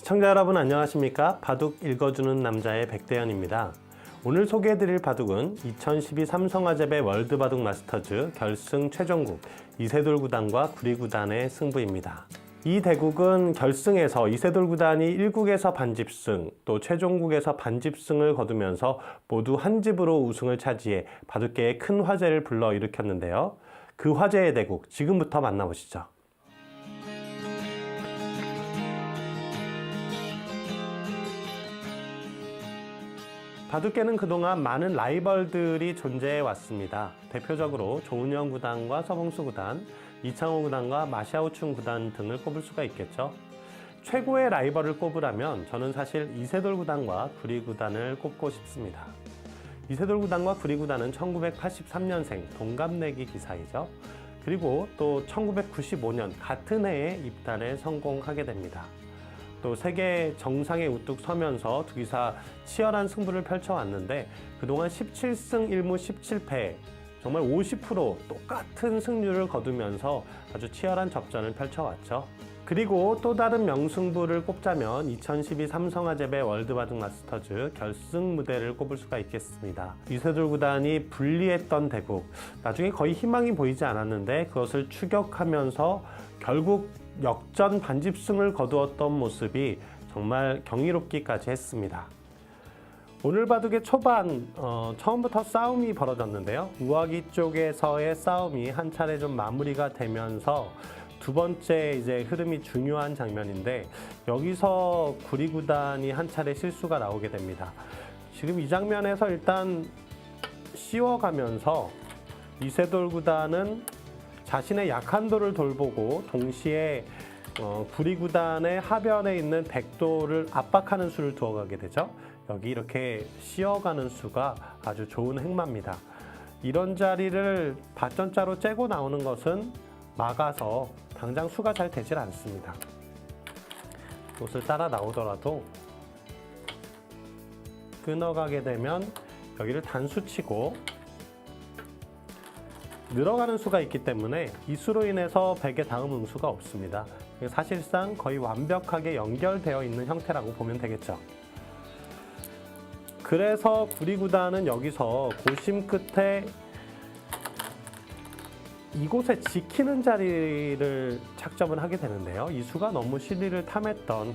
시청자 여러분 안녕하십니까? 바둑 읽어주는 남자의 백대현입니다. 오늘 소개해드릴 바둑은 2012 삼성화재배 월드바둑 마스터즈 결승 최종국 이세돌 구단과 구리 구단의 승부입니다. 이 대국은 결승에서 이세돌 구단이 1국에서 반집승, 또 최종국에서 반집승을 거두면서 모두 한 집으로 우승을 차지해 바둑계에 큰 화제를 불러일으켰는데요. 그 화제의 대국, 지금부터 만나보시죠. 바둑계는 그동안 많은 라이벌들이 존재해 왔습니다. 대표적으로 조은영 구단과 서봉수 구단, 이창호 구단과 마샤오춘 구단 등을 꼽을 수가 있겠죠. 최고의 라이벌을 꼽으라면 저는 사실 이세돌 구단과 구리 구단을 꼽고 싶습니다. 이세돌 구단과 구리 구단은 1983년생 동갑내기 기사이죠. 그리고 또 1995년 같은 해에 입단에 성공하게 됩니다. 또 세계 정상에 우뚝 서면서 두 기사 치열한 승부를 펼쳐왔는데 그동안 17승 1무 17패, 정말 50% 똑같은 승률을 거두면서 아주 치열한 접전을 펼쳐왔죠. 그리고 또 다른 명승부를 꼽자면 2012 삼성화재배 월드바둑 마스터즈 결승 무대를 꼽을 수가 있겠습니다. 이세돌 구단이 불리했던 대국, 나중에 거의 희망이 보이지 않았는데 그것을 추격하면서 결국 역전 반집승을 거두었던 모습이 정말 경이롭기까지 했습니다. 오늘 바둑의 초반 처음부터 싸움이 벌어졌는데요. 우아기 쪽에서의 싸움이 한 차례 좀 마무리가 되면서 두 번째 이제 흐름이 중요한 장면인데 여기서 구리 구단이 한 차례 실수가 나오게 됩니다. 지금 이 장면에서 일단 씌워가면서 이세돌 구단은 자신의 약한 돌을 돌보고 동시에 구리 구단의 하변에 있는 백돌을 압박하는 수를 두어가게 되죠. 여기 이렇게 씌어가는 수가 아주 좋은 행마입니다. 이런 자리를 밭전자로 째고 나오는 것은 막아서 당장 수가 잘 되질 않습니다. 옷을 따라 나오더라도 끊어가게 되면 여기를 단수치고 늘어가는 수가 있기 때문에 이 수로 인해서 백의 다음 응수가 없습니다. 사실상 거의 완벽하게 연결되어 있는 형태라고 보면 되겠죠. 그래서 구리 구단은 여기서 고심 끝에 이곳에 지키는 자리를 착점을 하게 되는데요. 이 수가 너무 실리를 탐했던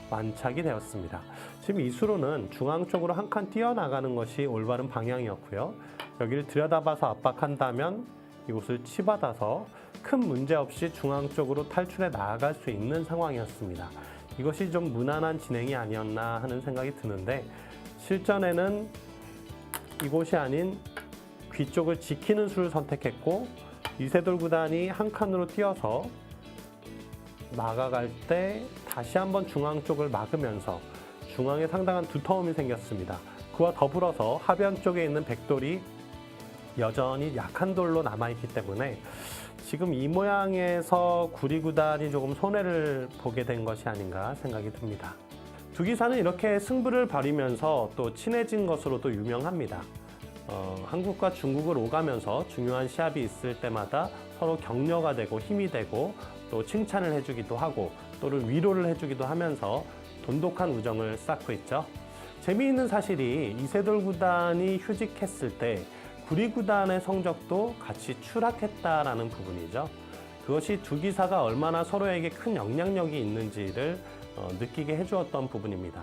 완착이 되었습니다. 지금 이 수로는 중앙 쪽으로 한 칸 뛰어나가는 것이 올바른 방향이었고요. 여기를 들여다봐서 압박한다면 이곳을 치받아서 큰 문제 없이 중앙 쪽으로 탈출해 나아갈 수 있는 상황이었습니다. 이것이 좀 무난한 진행이 아니었나 하는 생각이 드는데 실전에는 이곳이 아닌 귀 쪽을 지키는 수를 선택했고 이세돌 구단이 한 칸으로 뛰어서 나가갈 때 다시 한번 중앙 쪽을 막으면서 중앙에 상당한 두터움이 생겼습니다. 그와 더불어서 하변 쪽에 있는 백돌이 여전히 약한 돌로 남아있기 때문에 지금 이 모양에서 구리 구단이 조금 손해를 보게 된 것이 아닌가 생각이 듭니다. 두 기사는 이렇게 승부를 벌이면서 또 친해진 것으로도 유명합니다. 한국과 중국을 오가면서 중요한 시합이 있을 때마다 서로 격려가 되고 힘이 되고 또 칭찬을 해주기도 하고 또는 위로를 해주기도 하면서 돈독한 우정을 쌓고 있죠. 재미있는 사실이 이세돌 구단이 휴직했을 때 구리 구단의 성적도 같이 추락했다라는 부분이죠. 그것이 두 기사가 얼마나 서로에게 큰 영향력이 있는지를 느끼게 해주었던 부분입니다.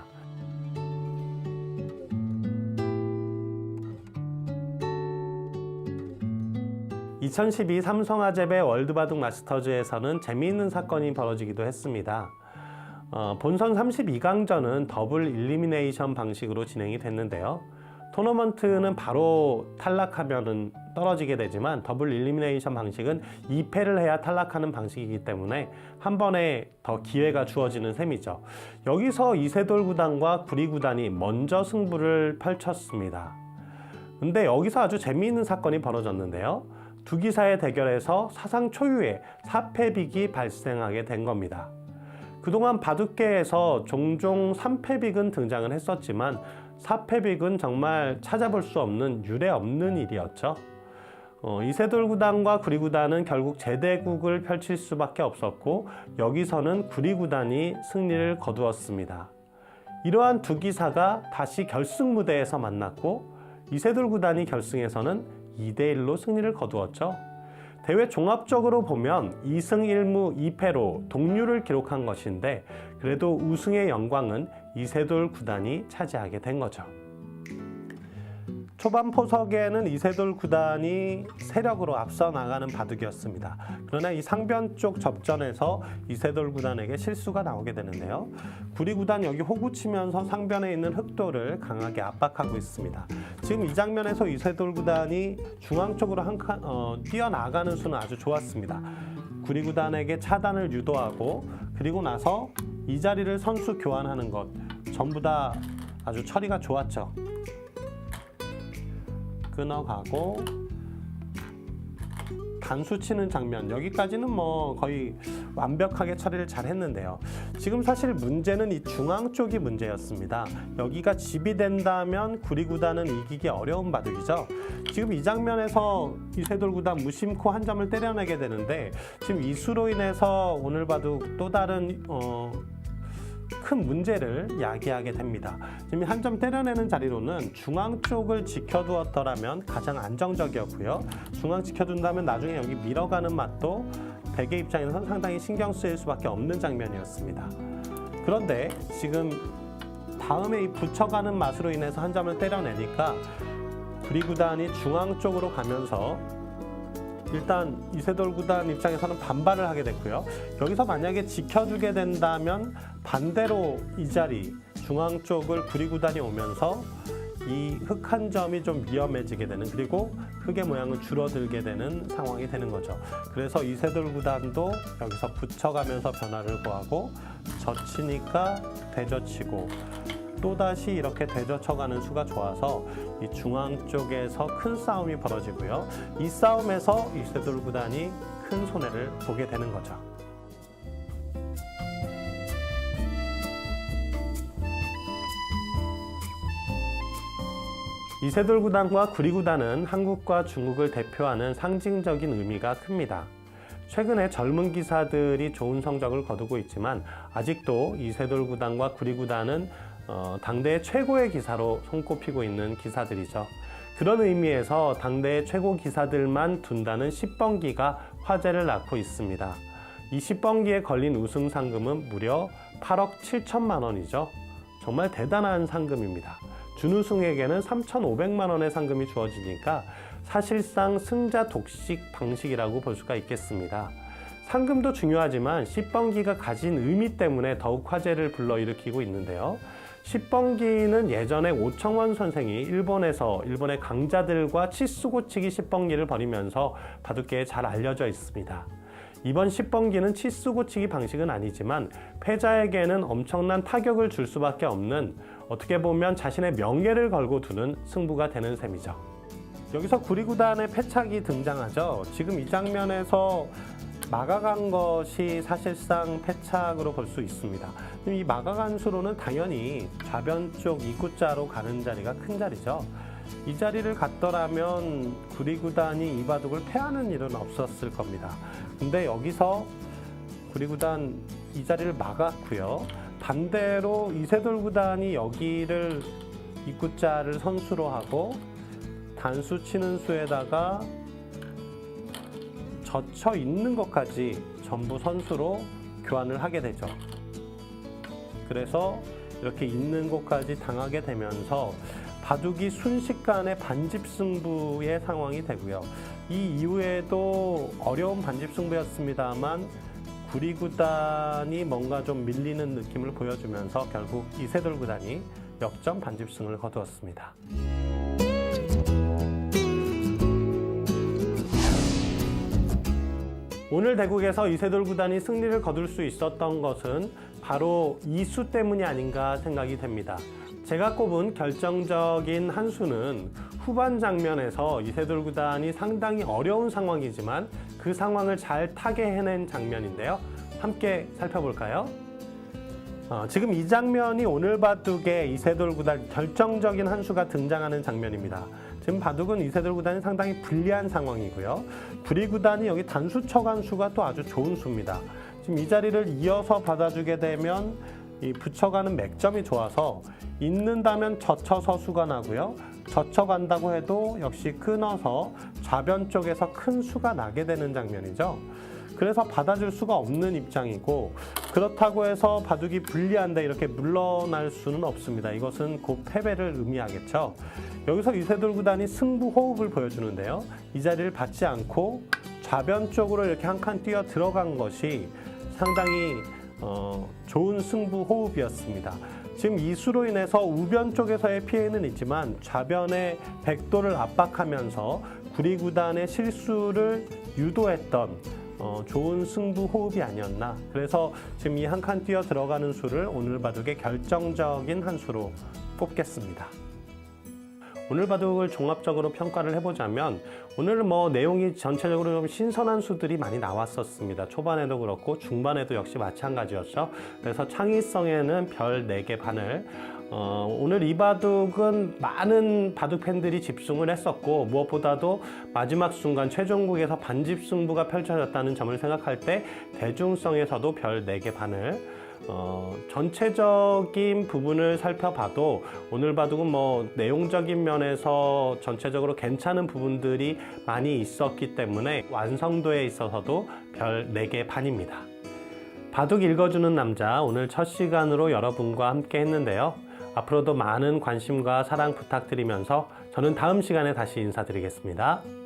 (2012) 삼성화재배 월드바둑 마스터즈에서는 재미있는 사건이 벌어지기도 했습니다. 본선 32강전은 더블 일리미네이션 방식으로 진행이 됐는데요. 토너먼트는 바로 탈락하면 떨어지게 되지만 더블 일리미네이션 방식은 2패를 해야 탈락하는 방식이기 때문에 한 번에 더 기회가 주어지는 셈이죠. 여기서 이세돌 구단과 구리 구단이 먼저 승부를 펼쳤습니다. 근데 여기서 아주 재미있는 사건이 벌어졌는데요. 두 기사의 대결에서 사상 초유의 4패빅이 발생하게 된 겁니다. 그동안 바둑계에서 종종 3패빅은 등장을 했었지만 4패빅은 정말 찾아볼 수 없는 유례 없는 일이었죠. 이세돌 구단과 구리 구단은 결국 제대국을 펼칠 수밖에 없었고 여기서는 구리 구단이 승리를 거두었습니다. 이러한 두 기사가 다시 결승 무대에서 만났고 이세돌 구단이 결승에서는 2대1로 승리를 거두었죠. 대회 종합적으로 보면 2승 1무 2패로 동률을 기록한 것인데 그래도 우승의 영광은 이세돌 구단이 차지하게 된 거죠. 초반 포석에는 이세돌 구단이 세력으로 앞서 나가는 바둑이었습니다. 그러나 이 상변 쪽 접전에서 이세돌 구단에게 실수가 나오게 되는데요. 구리 구단 여기 호구 치면서 상변에 있는 흑돌을 강하게 압박하고 있습니다. 지금 이 장면에서 이세돌 구단이 중앙 쪽으로 뛰어나가는 수는 아주 좋았습니다. 구리 구단에게 차단을 유도하고 그리고 나서 이 자리를 선수 교환하는 것 전부 다 아주 처리가 좋았죠. 끊어가고 단수 치는 장면, 여기까지는 뭐 거의 완벽하게 처리를 잘 했는데요. 지금 사실 문제는 이 중앙 쪽이 문제였습니다. 여기가 집이 된다면 구리 구단은 이기기 어려운 바둑이죠. 지금 이 장면에서 이세돌 구단 무심코 한 점을 때려내게 되는데 지금 이 수로 인해서 오늘 바둑 또 다른 큰 문제를 야기하게 됩니다. 지금 한 점 때려내는 자리로는 중앙 쪽을 지켜두었더라면 가장 안정적이었고요. 중앙 지켜둔다면 나중에 여기 밀어가는 맛도 백의 입장에서는 상당히 신경 쓰일 수밖에 없는 장면이었습니다. 그런데 지금 다음에 이 붙여가는 맛으로 인해서 한 점을 때려내니까 구리 구단이 중앙 쪽으로 가면서 일단 이세돌 구단 입장에서는 반발을 하게 됐고요. 여기서 만약에 지켜주게 된다면 반대로 이 자리 중앙 쪽을 구리 구단이 오면서 이 흑 한 점이 좀 위험해지게 되는, 그리고 흑의 모양은 줄어들게 되는 상황이 되는 거죠. 그래서 이세돌 구단도 여기서 붙여가면서 변화를 구하고 젖히니까 되젖히고 또다시 이렇게 되젖혀가는 수가 좋아서 이 중앙 쪽에서 큰 싸움이 벌어지고요. 이 싸움에서 이세돌 구단이 큰 손해를 보게 되는 거죠. 이세돌 구단과 구리 구단은 한국과 중국을 대표하는 상징적인 의미가 큽니다. 최근에 젊은 기사들이 좋은 성적을 거두고 있지만 아직도 이세돌 구단과 구리 구단은 당대의 최고의 기사로 손꼽히고 있는 기사들이죠. 그런 의미에서 당대의 최고 기사들만 둔다는 10번기가 화제를 낳고 있습니다. 이 10번기에 걸린 우승 상금은 무려 8억 7천만 원이죠. 정말 대단한 상금입니다. 준우승에게는 3,500만 원의 상금이 주어지니까 사실상 승자 독식 방식이라고 볼 수가 있겠습니다. 상금도 중요하지만 10번기가 가진 의미 때문에 더욱 화제를 불러일으키고 있는데요. 10번기는 예전에 오청원 선생이 일본의 강자들과 치수고치기 10번기를 벌이면서 바둑계에 잘 알려져 있습니다. 이번 10번기는 치수고치기 방식은 아니지만 패자에게는 엄청난 타격을 줄 수밖에 없는, 어떻게 보면 자신의 명예를 걸고 두는 승부가 되는 셈이죠. 여기서 구리 구단의 패착이 등장하죠. 지금 이 장면에서 막아간 것이 사실상 패착으로 볼 수 있습니다. 이 막아간 수로는 당연히 좌변 쪽 입구자로 가는 자리가 큰 자리죠. 이 자리를 갔더라면 구리 구단이 이 바둑을 패하는 일은 없었을 겁니다. 근데 여기서 구리 구단 이 자리를 막았고요. 반대로 이세돌 구단이 여기를 입구자를 선수로 하고 단수 치는 수에다가 젖혀 있는 것까지 전부 선수로 교환을 하게 되죠. 그래서 이렇게 있는 곳까지 당하게 되면서 바둑이 순식간에 반집승부의 상황이 되고요. 이 이후에도 어려운 반집승부였습니다만 구리 구단이 뭔가 좀 밀리는 느낌을 보여주면서 결국 이세돌 구단이 역전 반집승을 거두었습니다. 오늘 대국에서 이세돌 구단이 승리를 거둘 수 있었던 것은 바로 이 수 때문이 아닌가 생각이 됩니다. 제가 꼽은 결정적인 한 수는 후반 장면에서 이세돌 구단이 상당히 어려운 상황이지만 그 상황을 잘 타게 해낸 장면인데요. 함께 살펴볼까요? 지금 이 장면이 오늘 바둑에 이세돌 구단 결정적인 한 수가 등장하는 장면입니다. 지금 바둑은 이세돌 구단이 상당히 불리한 상황이고요. 구리 구단이 여기 단수 처간 수가 또 아주 좋은 수입니다. 지금 이 자리를 이어서 받아주게 되면 이 붙여가는 맥점이 좋아서 있는다면 젖혀서 수가 나고요. 젖혀간다고 해도 역시 끊어서 좌변 쪽에서 큰 수가 나게 되는 장면이죠. 그래서 받아줄 수가 없는 입장이고, 그렇다고 해서 바둑이 불리한데 이렇게 물러날 수는 없습니다. 이것은 곧 패배를 의미하겠죠. 여기서 이세돌 구단이 승부 호흡을 보여주는데요. 이 자리를 받지 않고 좌변 쪽으로 이렇게 한 칸 뛰어 들어간 것이 상당히 좋은 승부 호흡이었습니다. 지금 이 수로 인해서 우변 쪽에서의 피해는 있지만 좌변의 백도를 압박하면서 구리 구단의 실수를 유도했던 좋은 승부 호흡이 아니었나. 그래서 지금 이 한 칸 뛰어 들어가는 수를 오늘 바둑의 결정적인 한 수로 꼽겠습니다. 오늘 바둑을 종합적으로 평가를 해보자면 오늘 내용이 전체적으로 좀 신선한 수들이 많이 나왔었습니다. 초반에도 그렇고 중반에도 역시 마찬가지였죠. 그래서 창의성에는 별 4개 반을 오늘 이 바둑은 많은 바둑 팬들이 집중을 했었고, 무엇보다도 마지막 순간 최종국에서 반집 승부가 펼쳐졌다는 점을 생각할 때 대중성에서도 별 4개 반을, 전체적인 부분을 살펴봐도 오늘 바둑은 내용적인 면에서 전체적으로 괜찮은 부분들이 많이 있었기 때문에 완성도에 있어서도 별 4개 반입니다. 바둑 읽어주는 남자, 오늘 첫 시간으로 여러분과 함께 했는데요. 앞으로도 많은 관심과 사랑 부탁드리면서 저는 다음 시간에 다시 인사드리겠습니다.